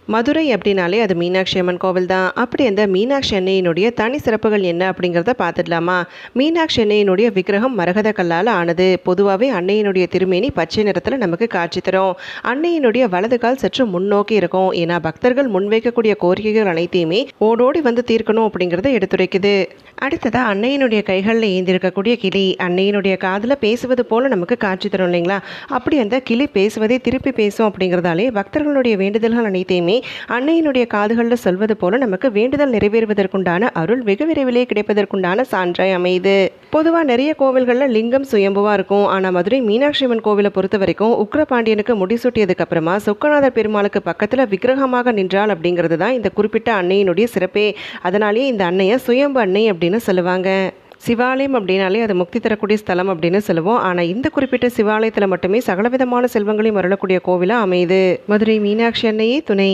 மதுரை அப்படின்னாலே அது மீனாட்சி அம்மன் கோவில் தான். அப்படி அந்த மீனாட்சி அன்னையினுடைய தனி சிறப்புகள் என்ன அப்படிங்கிறத பார்த்துடலாமா? மீனாட்சி அன்னையினுடைய விக்கிரகம் மரகத கல்லால் ஆனது. பொதுவாகவே அன்னையினுடைய திருமேனி பச்சை நிறத்தில் நமக்கு காட்சி தரும். அன்னையினுடைய வலது கால் சற்று முன்னோக்கி இருக்கும். ஏன்னா பக்தர்கள் முன்வைக்கக்கூடிய கோரிக்கைகள் அனைத்தையுமே ஓடோடி வந்து தீர்க்கணும் அப்படிங்கிறத எடுத்துரைக்குது. அடுத்ததாக அன்னையினுடைய கைகளில் ஏந்திருக்கக்கூடிய கிளி அன்னையினுடைய காதில் பேசுவது போல நமக்கு காட்சி தரும் இல்லைங்களா? அப்படி அந்த கிளி பேசுவதை திருப்பி பேசும் அப்படிங்கிறதாலே பக்தர்களுடைய வேண்டுதல்கள் அனைத்தையுமே அன்னையினுடைய காதுகளில் சொல்வது போல நமக்கு வேண்டுதல் நிறைவேறுவதற்குண்டான அருள் வெகு விரைவிலே கிடைப்பதற்குண்டான சான்றாய் அமையுது. பொதுவாக நிறைய கோவில்களில் லிங்கம் சுயம்புவாக இருக்கும். ஆனால் மதுரை மீனாட்சி அம்மன் கோவிலை பொறுத்த வரைக்கும் உக்ரபாண்டியனுக்கு முடிசூட்டியதுக்கு அப்புறமா சொக்கநாதர் பெருமாளுக்கு பக்கத்தில் விக்கிரகமாக நின்றாள் அப்படிங்கிறது தான் இந்த குறிப்பிட்ட அன்னையினுடைய சிறப்பே. அதனாலேயே இந்த அன்னையை சுயம்பு அன்னை அப்படின்னு சொல்லுவாங்க. சிவாலயம் அப்படின்னாலே அது முக்தி தரக்கூடிய ஸ்தலம் அப்படின்னு சொல்லுவோம். ஆனால் இந்த குறிப்பிட்ட சிவாலயத்தில் மட்டுமே சகலவிதமான செல்வங்களையும் அருளக்கூடிய கோவிலாக அமையுது. மதுரை மீனாட்சி அன்னையே துணை.